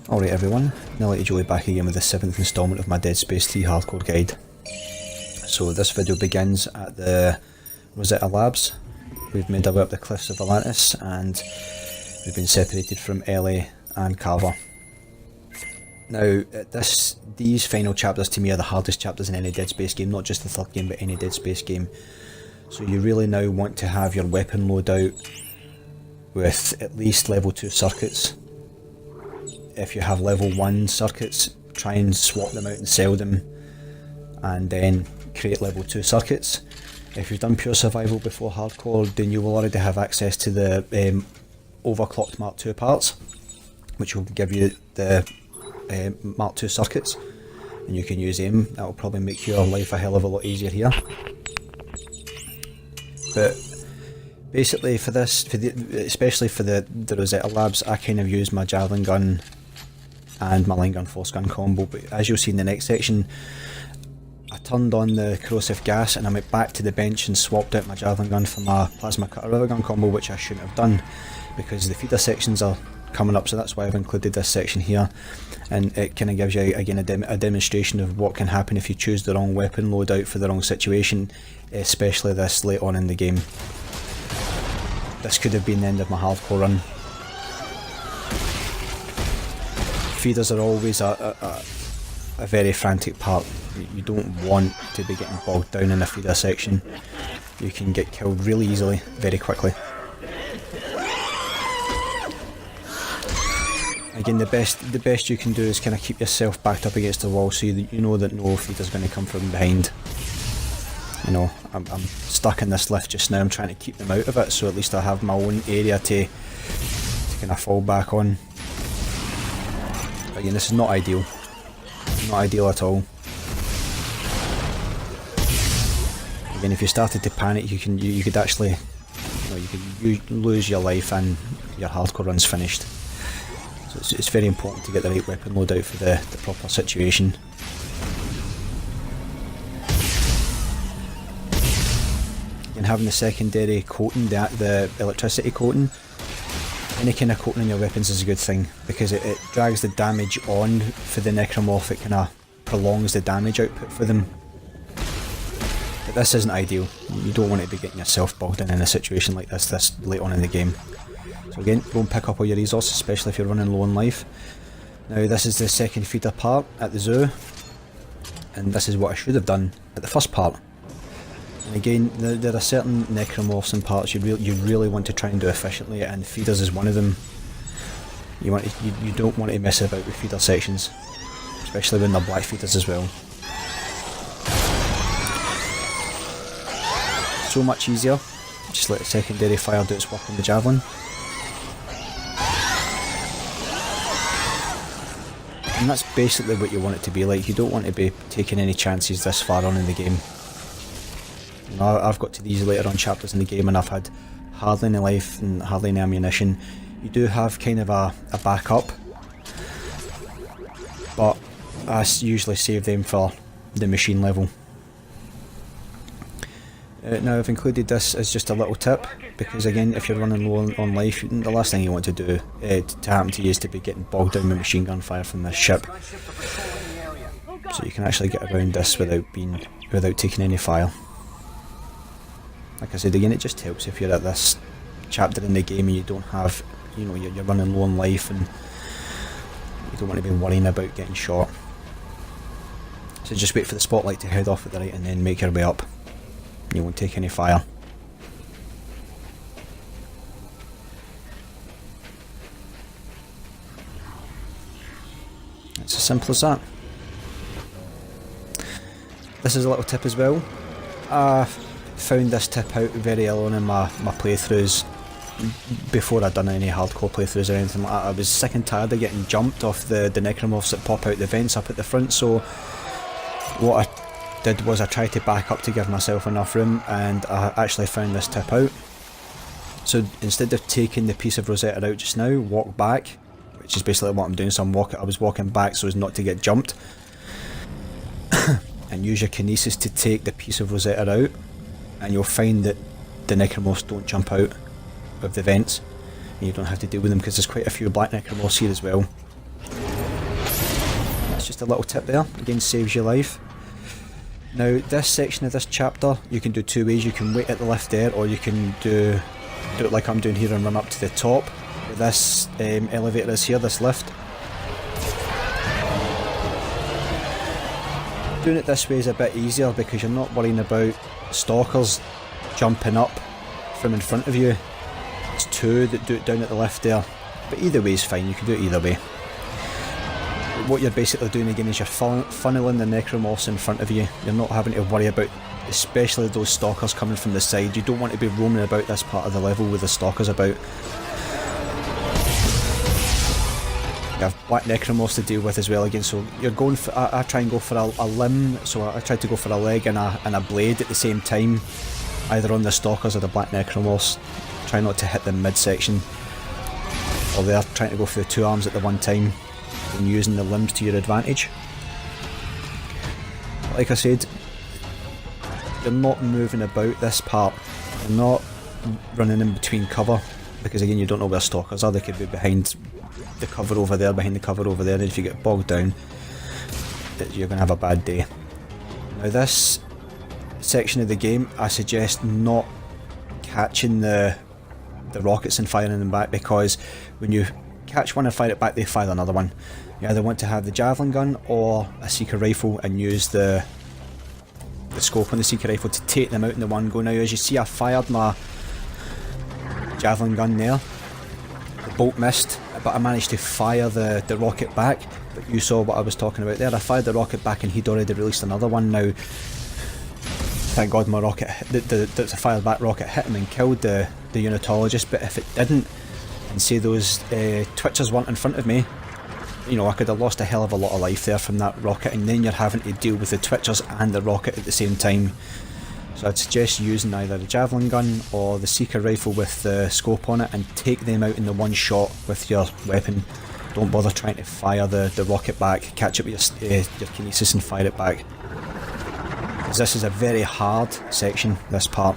Alright everyone, Nelly Joey back again with the 7th instalment of my Dead Space 3 hardcore guide. So this video begins at the Rosetta Labs. We've made our way up the cliffs of Atlantis and we've been separated from Ellie and Carver. Now these final chapters to me are the hardest chapters in any Dead Space game, not just the third game but any Dead Space game. So you really now want to have your weapon loadout with at least level 2 circuits. If you have level 1 circuits, try and swap them out and sell them and then create level 2 circuits. If you've done pure survival before hardcore, then you will already have access to the overclocked Mark II parts, which will give you the Mark II circuits, and you can use them. That will probably make your life a hell of a lot easier here. But basically for this, especially for the Rosetta Labs, I kind of use my javelin gun and my line gun force gun combo, but as you'll see in the next section, I turned on the corrosive gas and I went back to the bench and swapped out my javelin gun for my plasma cutter river gun combo, which I shouldn't have done because the feeder sections are coming up, so that's why I've included this section here. And it kind of gives you again a demonstration of what can happen if you choose the wrong weapon loadout for the wrong situation, especially this late on in the game. This could have been the end of my hardcore run. Feeders are always a very frantic part. You don't want to be getting bogged down in a feeder section. You can get killed really easily, very quickly. Again, the best you can do is kind of keep yourself backed up against the wall so you know that no feeder's going to come from behind. You know, I'm stuck in this lift just now. I'm trying to keep them out of it, so at least I have my own area to kind of fall back on. But again, this is not ideal. Not ideal at all. Again, if you started to panic, you could actually, you could lose your life and your hardcore run's finished. So it's very important to get the right weapon loadout for the proper situation. And having the secondary coating, the electricity coating, any kind of coating on your weapons is a good thing because it drags the damage on for the necromorph. It kind of prolongs the damage output for them. But this isn't ideal. You don't want to be getting yourself bogged in a situation like this late on in the game. So again, go and pick up all your resources, especially if you're running low on life. Now this is the second feeder part at the zoo, and this is what I should have done at the first part. And again, there are certain necromorphs and parts you really want to try and do efficiently, and feeders is one of them. You don't want to mess about with feeder sections, especially when they're black feeders as well. So much easier. Just let the secondary fire do its work on the javelin. And that's basically what you want it to be like. You don't want to be taking any chances this far on in the game. You know, I've got to these later on chapters in the game and I've had hardly any life and hardly any ammunition. You do have kind of a backup, but I usually save them for the machine level. Now I've included this as just a little tip, because again, if you're running low on life, the last thing you want to do to happen to you is to be getting bogged down with machine gun fire from this ship. So you can actually get around this without taking any fire. Like I said again, it just helps if you're at this chapter in the game and you don't have, you're running low on life and you don't want to be worrying about getting shot. So just wait for the spotlight to head off at the right and then make your way up. You won't take any fire. It's as simple as that. This is a little tip as well. I found this tip out very early on in my playthroughs, before I'd done any hardcore playthroughs or anything like that. I was sick and tired of getting jumped off the necromorphs that pop out the vents up at the front, so what I did was I tried to back up to give myself enough room, and I actually found this tip out. So instead of taking the piece of Rosetta out just now, walk back, which is basically what I'm doing. So I was walking back so as not to get jumped, and use your kinesis to take the piece of Rosetta out, and you'll find that the necromorphs don't jump out of the vents, and you don't have to deal with them because there's quite a few black necromorphs here as well. that's just a little tip there. Again, saves your life. Now, this section of this chapter, you can do two ways. You can wait at the lift there, or you can do it like I'm doing here and run up to the top. This elevator is here, this lift. Doing it this way is a bit easier because you're not worrying about stalkers jumping up from in front of you. It's two that do it down at the lift there, but either way is fine, you can do it either way. What you're basically doing again is you're funneling the necromorphs in front of you. You're not having to worry about, especially those stalkers coming from the side. You don't want to be roaming about this part of the level with the stalkers about. You have black necromorphs to deal with as well again, so you're going for, I try and go for a limb, so I try to go for a leg and a blade at the same time, either on the stalkers or the black necromorphs. Try not to hit the midsection, or they're trying to go for the two arms at the one time and using the limbs to your advantage. Like I said, you're not moving about this part, you're not running in between cover, because again you don't know where stalkers are. They could be behind the cover over there, behind the cover over there, and if you get bogged down, you're going to have a bad day. Now this section of the game, I suggest not catching the rockets and firing them back, because when you catch one and fire it back, they fire another one. You either want to have the javelin gun or a seeker rifle and use the scope on the seeker rifle to take them out in the one go. Now as you see, I fired my javelin gun there, the bolt missed, but I managed to fire the rocket back. But you saw what I was talking about there. I fired the rocket back and he'd already released another one. Now thank God my rocket, the fired back rocket hit him and killed the unitologist, but if it didn't, and say those twitchers weren't in front of me, you know, I could have lost a hell of a lot of life there from that rocket, and then you're having to deal with the twitchers and the rocket at the same time. So I'd suggest using either the javelin gun or the seeker rifle with the scope on it and take them out in the one shot with your weapon. Don't bother trying to fire the rocket back, catch it with your kinesis and fire it back. Because this is a very hard section, this part.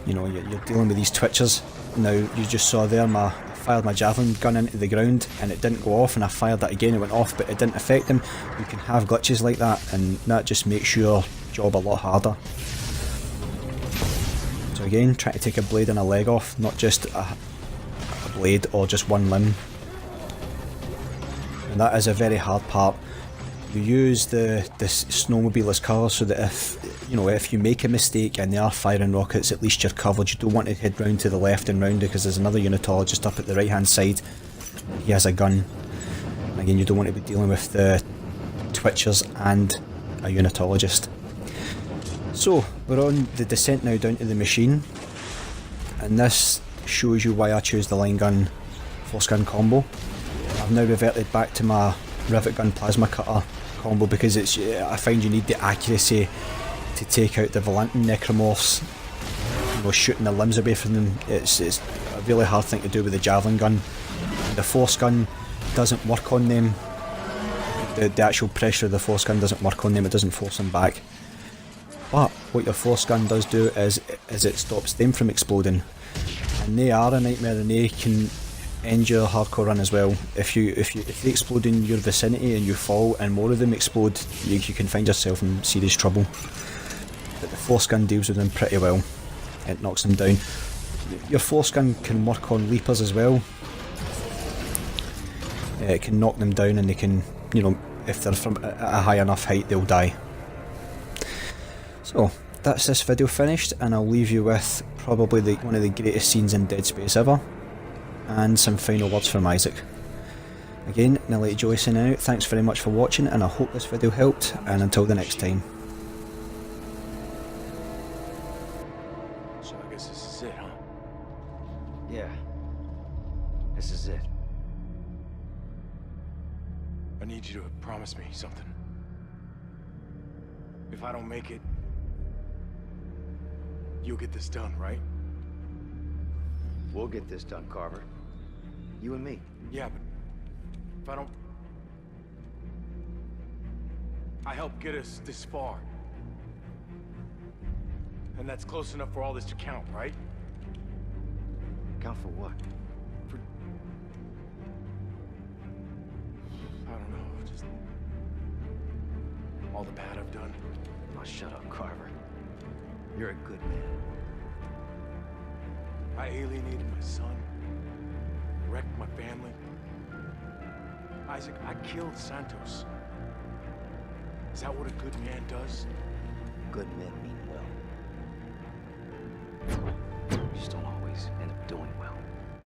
You know, you're dealing with these twitchers. Now, you just saw there, I fired my javelin gun into the ground and it didn't go off, and I fired that again, it went off, but it didn't affect them. You can have glitches like that, and that just makes your job a lot harder. So again, try to take a blade and a leg off, not just a blade or just one limb. And that is a very hard part. You use the snowmobile as cover so that if you make a mistake and they are firing rockets, at least you're covered. You don't want to head round to the left and round, because there's another unitologist up at the right hand side. He has a gun. And again, you don't want to be dealing with the twitchers and a unitologist. So we're on the descent now down to the machine, and this shows you why I choose the line gun force gun combo. I've now reverted back to my rivet gun plasma cutter combo because I find you need the accuracy to take out the Volantin necromorphs. You know, shooting the limbs away from them, it's a really hard thing to do with the javelin gun. The force gun doesn't work on them. The actual pressure of the force gun doesn't work on them, it doesn't force them back. But what your force gun does do is it stops them from exploding. And they are a nightmare, and they can end your hardcore run as well. If they explode in your vicinity and you fall and more of them explode, you can find yourself in serious trouble. But the force gun deals with them pretty well. It knocks them down. Your force gun can work on leapers as well. It can knock them down, and they can, you know, if they're from a high enough height, they'll die. So that's this video finished, and I'll leave you with probably one of the greatest scenes in Dead Space ever, and some final words from Isaac. Again, Nelly Joy signing out. Thanks very much for watching, and I hope this video helped, and until the next time. So I guess this is it, huh? Yeah. This is it. I need you to promise me something. If I don't make it, you'll get this done, right? We'll get this done, Carver. You and me. Yeah, but if I don't... I helped get us this far. And that's close enough for all this to count, right? Count for what? For... I don't know, just... all the bad I've done? Oh, shut up, Carver. You're a good man. I alienated my son, wrecked my family. Isaac, I killed Santos. Is that what a good man does? Good men mean well. You just don't always end up doing well.